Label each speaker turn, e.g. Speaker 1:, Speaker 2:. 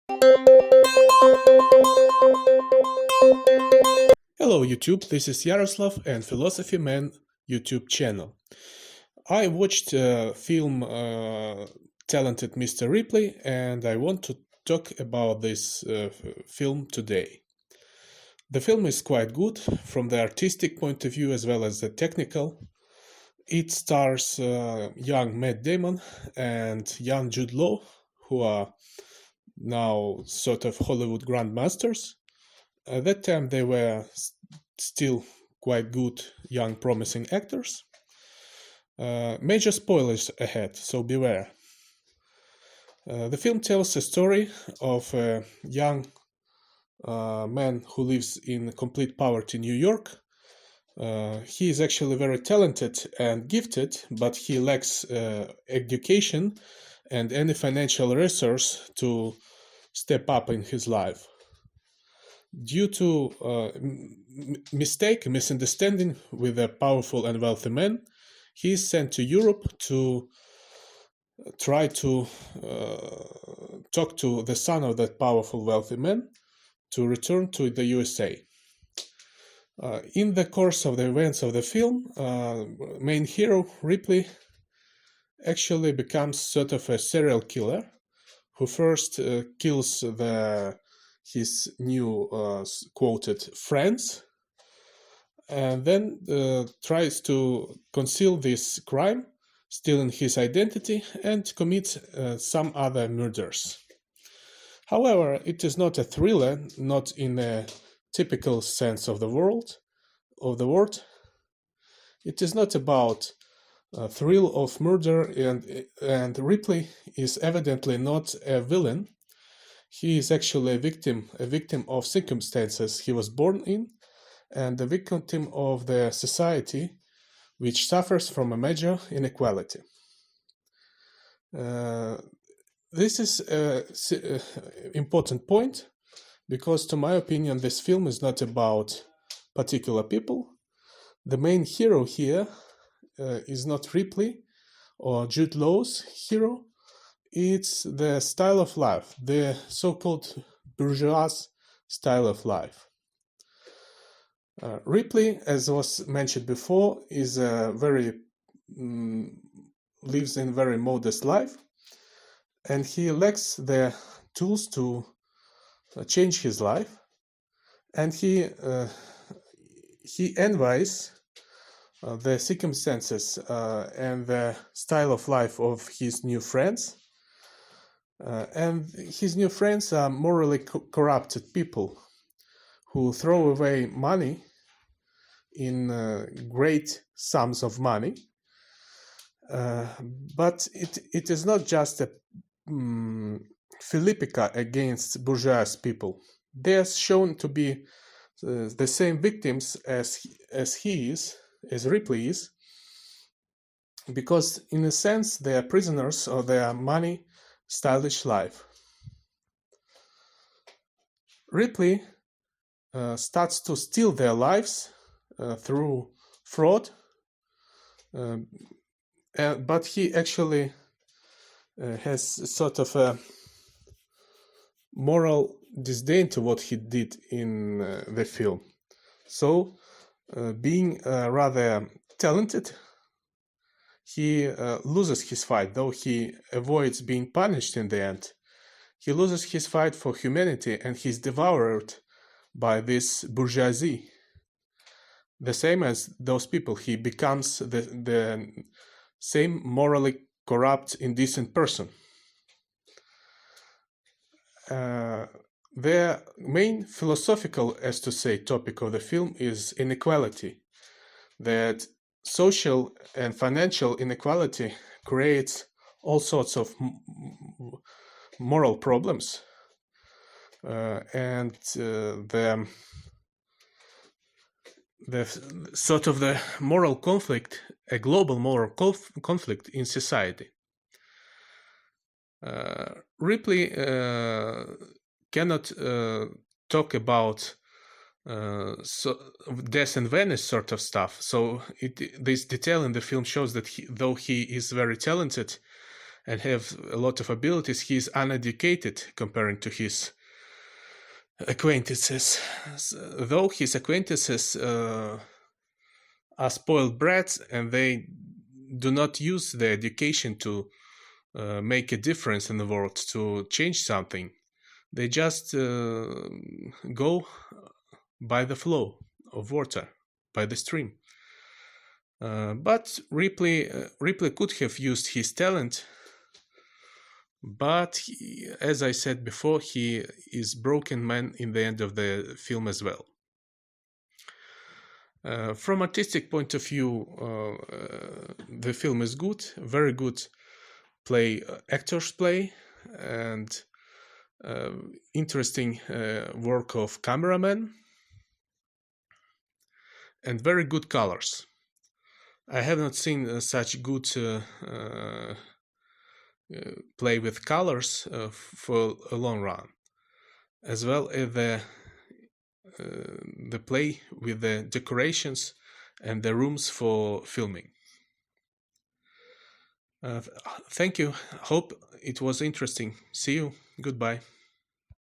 Speaker 1: Hello YouTube, this is Yaroslav and Philosophy Man YouTube channel. I watched film Talented Mr. Ripley and I want to talk about this film today. The film is quite good from the artistic point of view as well as the technical. It stars young Matt Damon and young Jude Law, who are now sort of Hollywood grandmasters. At that time they were still quite good young promising actors. Major spoilers ahead, so beware. The film tells a story of a young man who lives in complete poverty in New York. He is actually very talented and gifted, but he lacks education and any financial resource to step up in his life. Due to misunderstanding with a powerful and wealthy man, he is sent to Europe to try to talk to the son of that powerful wealthy man to return to the USA. In the course of the events of the film, main hero Ripley actually becomes sort of a serial killer who first kills his new quoted friends and then tries to conceal this crime, stealing his identity, and commits some other murders. However, it is not a thriller, not in a typical sense of the word. It is not about a thrill of murder, and Ripley is evidently not a villain. He is actually a victim of circumstances he was born in, and a victim of the society which suffers from a major inequality. This is an important point because, to my opinion, this film is not about particular people. The main hero here is not Ripley or Jude Law's hero. It's the style of life, the so-called bourgeois style of life. Ripley, as was mentioned before, is lives in very modest life, and he lacks the tools to change his life, and he envies the circumstances and the style of life of his new friends. And his new friends are morally corrupted people who throw away money in great sums of money. But it is not just a philippica against bourgeois people. They are shown to be the same victims as Ripley is, because in a sense they are prisoners of their money stylish life. Ripley starts to steal their lives through fraud, but he actually has sort of a moral disdain to what he did in the film. So, being rather talented, he loses his fight, though he avoids being punished in the end. He loses his fight for humanity and he's devoured by this bourgeoisie. The same as those people, he becomes the same morally corrupt, indecent person. The main philosophical, as to say, topic of the film is inequality. That social and financial inequality creates all sorts of moral problems, and the sort of the moral conflict, a global moral conflict in society. Ripley cannot talk about death and Venice sort of stuff. So this detail in the film shows that though he is very talented and have a lot of abilities, he is uneducated comparing to his acquaintances. Though his acquaintances are spoiled brats, and they do not use their education to make a difference in the world, to change something. They just go by the flow of water, by the stream. But Ripley could have used his talent, but as I said before, he is broken man in the end of the film as well. From artistic point of view, the film is good, very good play, actors play, and interesting work of cameraman, and very good colors. I have not seen such good play with colors for a long run, as well as the play with the decorations and the rooms for filming. Thank you. Hope it was interesting. See you. Goodbye.